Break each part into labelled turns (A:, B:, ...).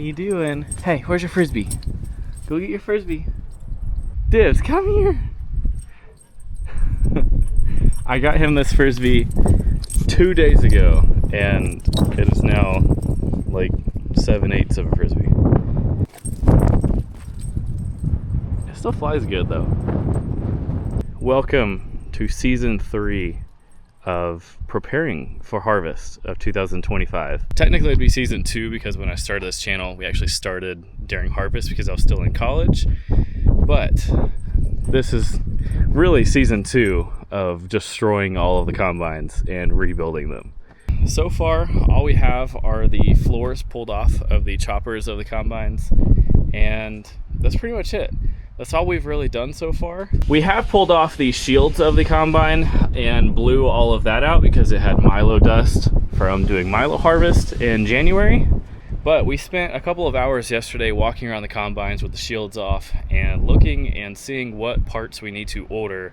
A: you doing? Hey, where's your frisbee? Go get your frisbee. Dibs, come here. I got him this frisbee 2 days ago, and it is now like 7/8 of a frisbee. It still flies good though. Welcome to season 3 of preparing for harvest of 2025. Technically it'd be season 2 because when I started this channel, we actually started during harvest because I was still in college. But this is really season 2 of destroying all of the combines and rebuilding them. So far, all we have are the floors pulled off of the choppers of the combines, and that's pretty much it. That's all we've really done so far. We have pulled off the shields of the combine and blew all of that out because it had milo dust from doing milo harvest in January. But we spent a couple of hours yesterday walking around the combines with the shields off and looking and seeing what parts we need to order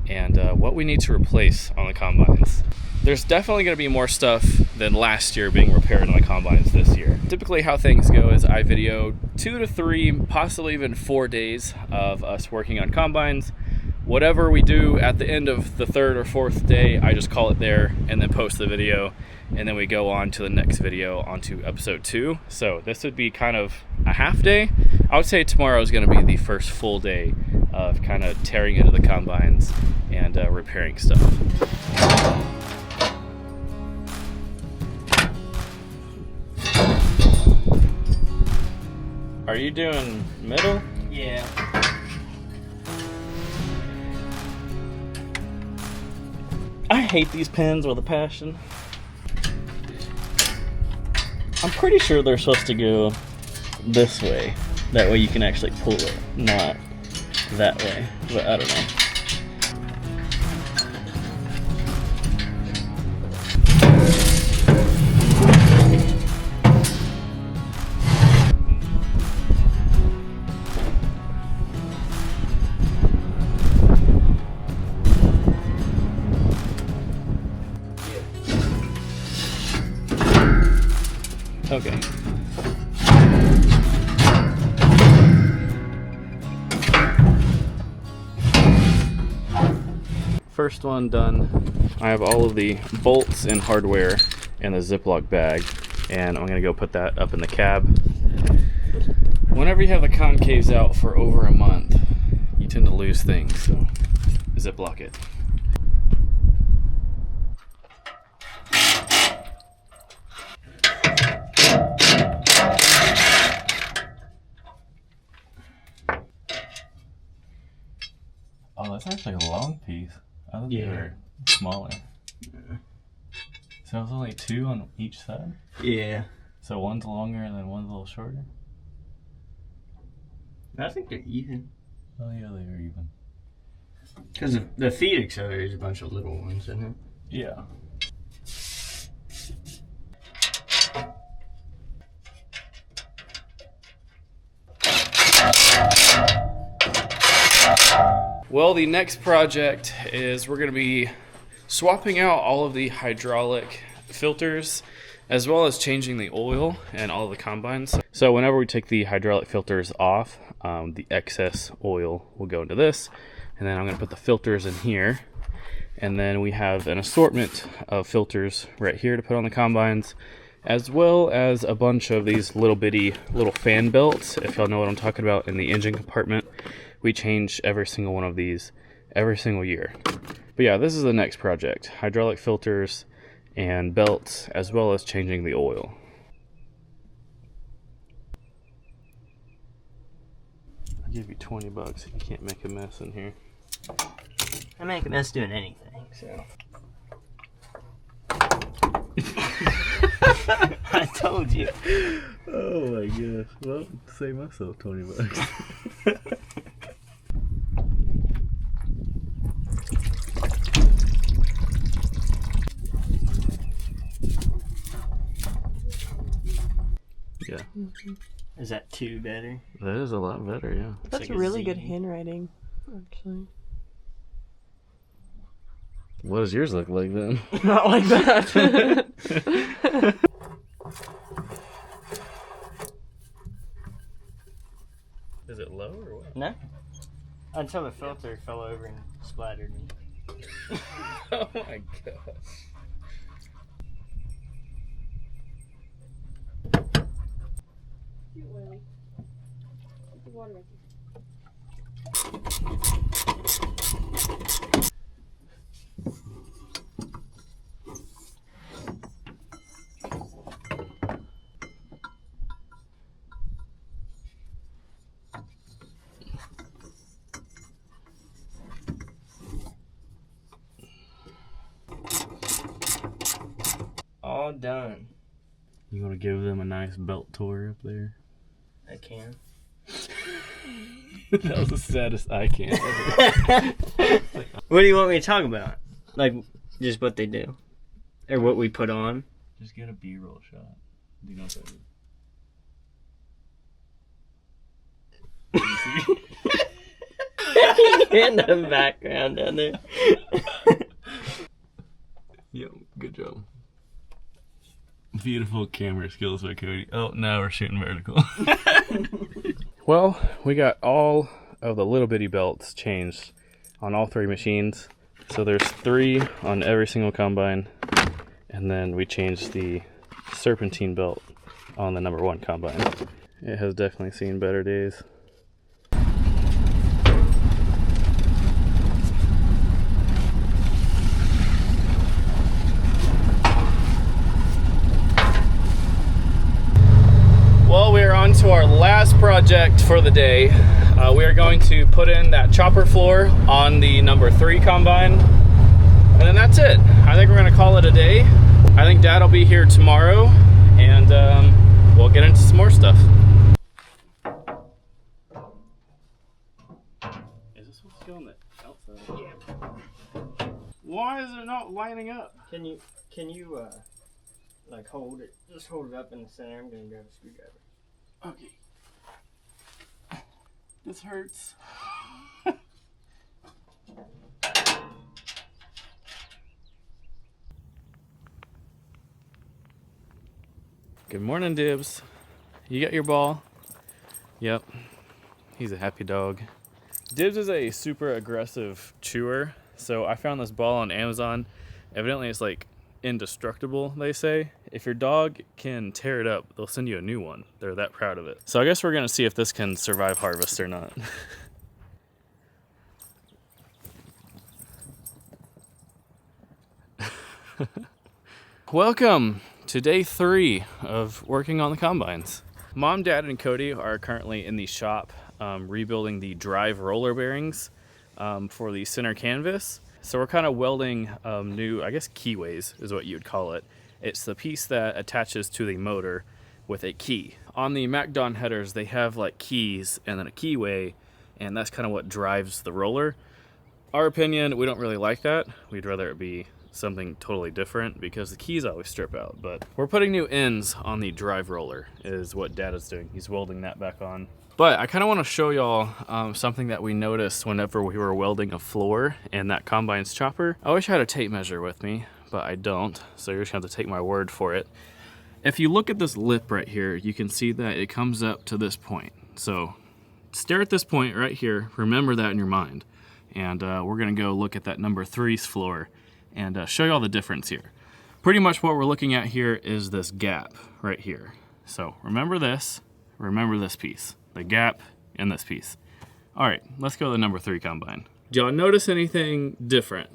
A: and what we need to replace on the combines. There's definitely going to be more stuff than last year being repaired on the combines this year. Typically how things go is I video 2 to 3, possibly even 4 days of us working on combines. Whatever we do at the end of the 3rd or 4th day, I just call it there and then post the video, and then we go on to the next video onto episode 2. So this would be kind of a half day. I would say tomorrow is going to be the first full day of kind of tearing into the combines and repairing stuff. Are you doing middle?
B: Yeah.
A: I hate these pins with a passion. I'm pretty sure they're supposed to go this way. That way you can actually pull it, not that way. But I don't know. Okay. First one done. I have all of the bolts and hardware in the Ziploc bag, and I'm gonna go put that up in the cab. Whenever you have the concaves out for over a month, you tend to lose things, so Ziploc it. Oh, that's actually a long piece. I thought they were smaller.
B: Yeah.
A: So it's only 2 on each side?
B: Yeah.
A: So one's longer and then one's a little shorter?
B: I think they're even.
A: Oh yeah, they are even.
B: Because the feed accelerator is a bunch of little ones, isn't it?
A: Yeah. Well, the next project is we're going to be swapping out all of the hydraulic filters as well as changing the oil and all of the combines. So whenever we take the hydraulic filters off, the excess oil will go into this, and then I'm going to put the filters in here, and then we have an assortment of filters right here to put on the combines, as well as a bunch of these little bitty little fan belts, if y'all know what I'm talking about, in the engine compartment. We change every single one of these every single year. But yeah, this is the next project. Hydraulic filters and belts, as well as changing the oil. I'll give you 20 bucks if you can't make a mess in here.
B: I make a mess doing anything, so. I told you.
A: Oh my gosh. Well, save myself 20 bucks. Yeah.
B: Is that 2 better?
A: That is a lot better, yeah.
C: That's
B: like
C: really
B: Z.
C: good handwriting, actually.
A: What does yours look like then?
C: Not like that.
B: until the filter fell over and splattered me.
A: Oh my gosh.
B: All done.
A: You want to give them a nice belt tour up there?
B: I can.
A: That was the saddest I can.
B: What do you want me to talk about? Like, just what they do? Or what we put on?
A: Just get a B-roll shot. Do you know what that is?
B: In the background down there.
A: Yo, good job. Beautiful camera skills by Cody. Oh, now we're shooting vertical. Well, we got all of the little bitty belts changed on all three machines. So there's 3 on every single combine. And then we changed the serpentine belt on the number 1 combine. It has definitely seen better days. Well, we are on to our last project for the day. We are going to put in that chopper floor on the number 3 combine. And then that's it. I think we're gonna call it a day. I think Dad will be here tomorrow and we'll get into some more stuff. Is this supposed to go on the outside? Yeah. Why is it not lining up?
B: Can you like hold it? Just hold it up in the center. I'm gonna grab a screwdriver.
A: Okay. This hurts. Good morning, Dibs. You got your ball? Yep. He's a happy dog. Dibs is a super aggressive chewer, so I found this ball on Amazon. Evidently it's like indestructible, they say. If your dog can tear it up, they'll send you a new one. They're that proud of it. So I guess we're gonna see if this can survive harvest or not. Welcome to day 3 of working on the combines. Mom, Dad, and Cody are currently in the shop rebuilding the drive roller bearings for the center canvas. So we're kind of welding new, I guess, keyways is what you would call it. It's the piece that attaches to the motor with a key. On the MacDon headers, they have like keys and then a keyway, and that's kind of what drives the roller. Our opinion, we don't really like that. We'd rather it be something totally different because the keys always strip out. But we're putting new ends on the drive roller is what Dad is doing. He's welding that back on. But I kind of want to show y'all something that we noticed whenever we were welding a floor in that combine's chopper. I wish I had a tape measure with me, but I don't, so you're just gonna have to take my word for it. If you look at this lip right here, you can see that it comes up to this point. So stare at this point right here, remember that in your mind. And we're gonna go look at that number 3's floor and show you all the difference here. Pretty much what we're looking at here is this gap right here. So remember this piece, the gap in this piece. All right, let's go to the number 3 combine. Do y'all notice anything different?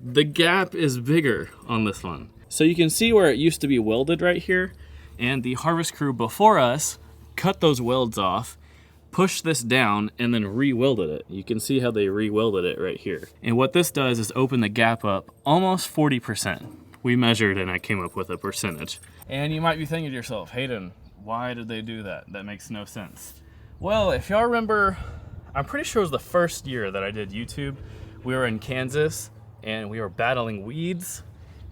A: The gap is bigger on this one. So you can see where it used to be welded right here, and the harvest crew before us cut those welds off, pushed this down, and then re-welded it. You can see how they re-welded it right here. And what this does is open the gap up almost 40%. We measured and I came up with a percentage. And you might be thinking to yourself, Hayden, why did they do that? That makes no sense. Well, if y'all remember, I'm pretty sure it was the first year that I did YouTube. We were in Kansas and we were battling weeds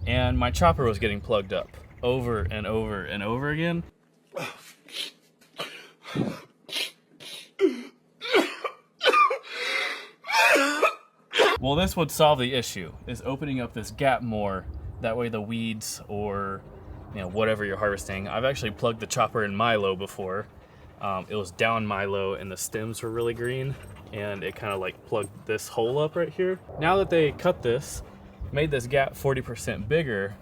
A: and my chopper was getting plugged up over and over and over again. Well, this would solve the issue, is opening up this gap more. That way the weeds or whatever you're harvesting. I've actually plugged the chopper in Milo before. It was down Milo and the stems were really green. and it kind of like plugged this hole up right here. Now that they cut this, made this gap 40% bigger,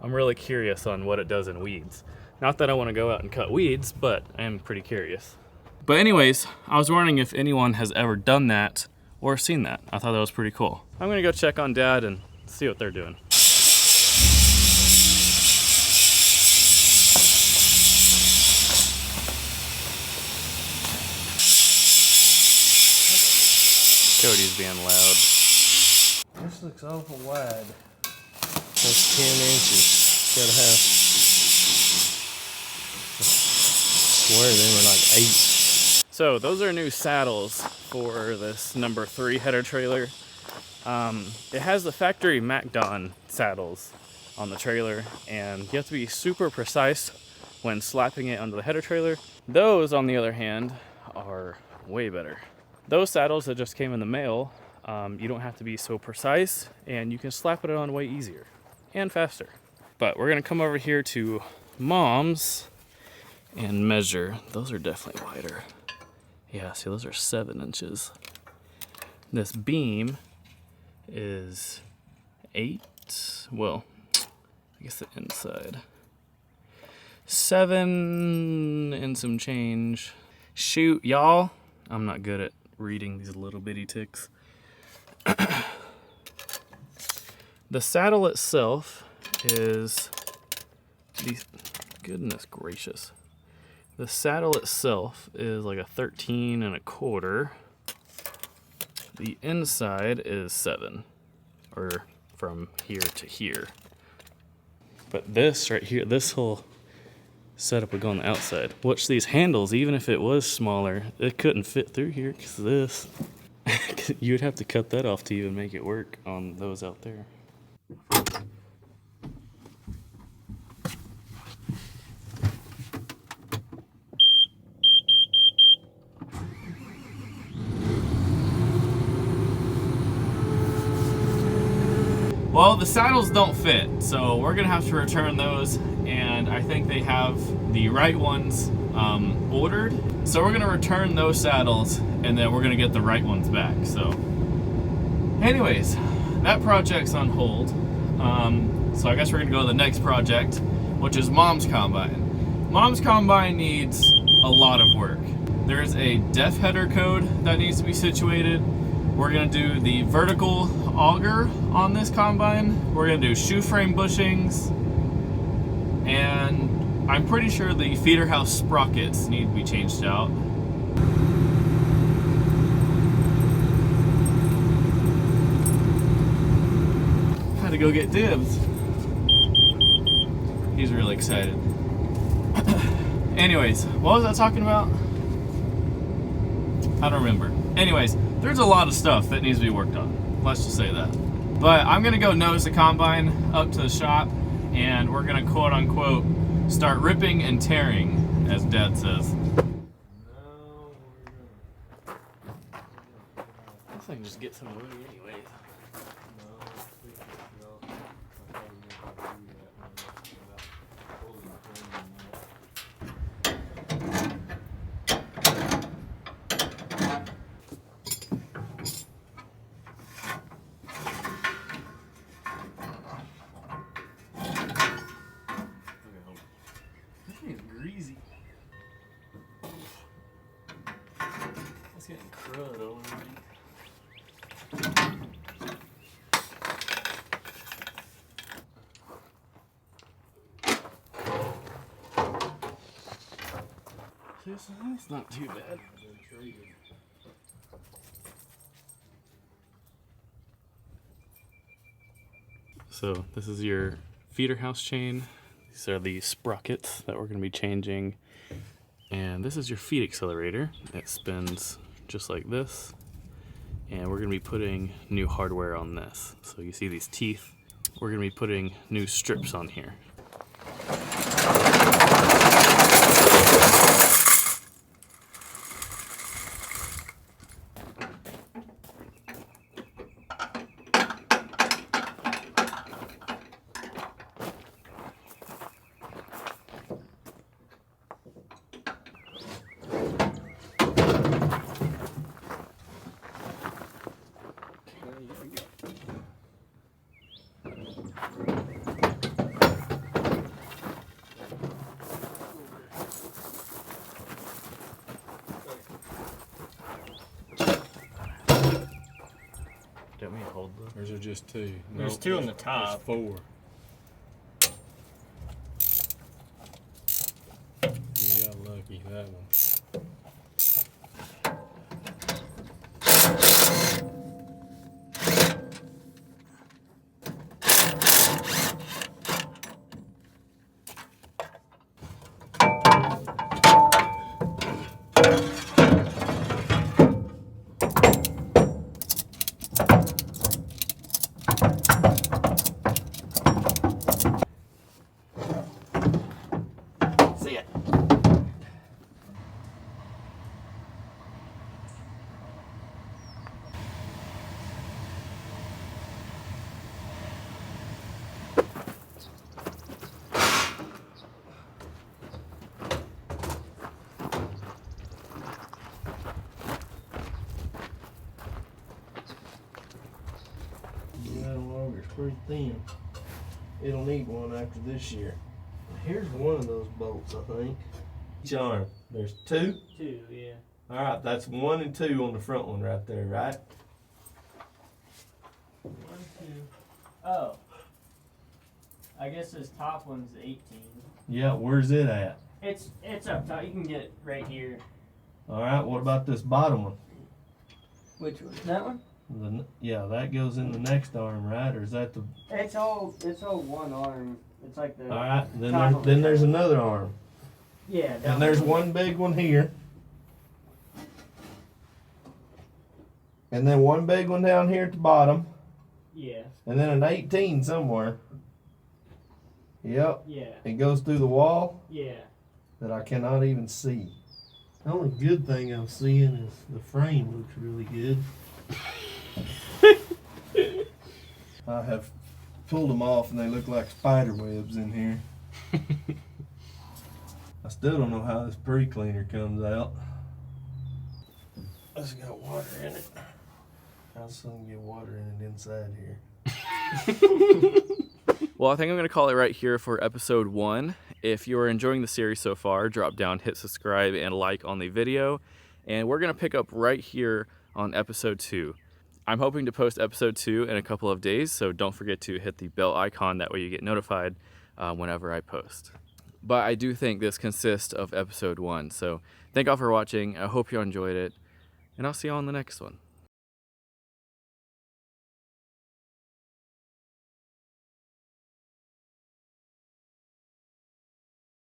A: I'm really curious on what it does in weeds. Not that I want to go out and cut weeds, but I am pretty curious. But anyways, I was wondering if anyone has ever done that or seen that. I thought that was pretty cool. I'm gonna go check on Dad and see what they're doing. Cody's being loud.
D: This looks awful wide.
B: That's 10 inches. Gotta have. I swear they were like 8.
A: So those are new saddles for this number 3 header trailer. It has the factory MacDon saddles on the trailer, and you have to be super precise when slapping it onto the header trailer. Those, on the other hand, are way better. Those saddles that just came in the mail, you don't have to be so precise, and you can slap it on way easier and faster. But we're gonna come over here to Mom's and measure. Those are definitely wider. Yeah, see, those are 7 inches. This beam is 8, well, I guess the inside. 7 and some change. Shoot, y'all, I'm not good at reading these little bitty ticks. The saddle itself is, goodness gracious. The saddle itself is like a 13 1/4. The inside is 7, or from here to here. But this right here, this whole setup would go on the outside. Watch these handles, even if it was smaller, it couldn't fit through here because this. You'd have to cut that off to even make it work on those out there. Well, the saddles don't fit, so we're gonna have to return those, and I think they have the right ones ordered. So we're gonna return those saddles, and then we're gonna get the right ones back. So anyways, that project's on hold. So I guess we're gonna go to the next project, which is Mom's combine. Mom's combine needs a lot of work. There's a def header code that needs to be situated. We're gonna do the vertical auger on this combine. We're gonna do shoe frame bushings, and I'm pretty sure the feeder house sprockets need to be changed out. Had to go get dibs. He's really excited. Anyways, what was I talking about? I don't remember. Anyways, there's a lot of stuff that needs to be worked on. Let's just say that. But I'm gonna go nose the combine up to the shop, and we're gonna quote unquote start ripping and tearing, as Dad says. This thing just gets in the way anyway. Greasy. It's getting crud all over me. It's not too bad. So this is your feeder house chain. These are the sprockets that we're going to be changing. And this is your feed accelerator. It spins just like this. And we're going to be putting new hardware on this. So you see these teeth. We're going to be putting new strips on here. Don't we hold them?
E: Or is there just two?
B: There's two on the top.
E: There's four. You got lucky, that one.
B: See it.
D: That longer is pretty thin. It'll need one after this year. Here's one of those bolts, I think. Each arm. There's two.
B: Two, yeah.
D: All right, that's 1 and 2 on the front one right there, right?
B: 1, 2. Oh. I guess this top one's 18.
D: Yeah, where's it at?
B: It's up top. You can get it right here.
D: All right, what about this bottom one?
B: Which one? That one?
D: Yeah, that goes in the next arm, right? Or is that the?
B: It's all one arm. It's like the.
D: All right,
B: top
D: then
B: of
D: there's
B: it.
D: another arm,
B: Yeah. That
D: and there's one big one here, and then one big one down here at the bottom,
B: Yeah.
D: and then an 18 somewhere. Yep,
B: Yeah.
D: it goes through the wall
B: Yeah.
D: that I cannot even see. The only good thing I'm seeing is the frame looks really good. I have pulled them off and they look like spider webs in here. I still don't know how this pre-cleaner comes out. It's got water in it. How soon get water in it inside here?
A: Well, I think I'm going to call it right here for episode 1. If you are enjoying the series so far, drop down, hit subscribe, and like on the video. And we're going to pick up right here on episode 2. I'm hoping to post episode 2 in a couple of days, so don't forget to hit the bell icon. That way you get notified whenever I post. But I do think this consists of episode 1. So thank y'all for watching. I hope you enjoyed it, and I'll see you on the next one.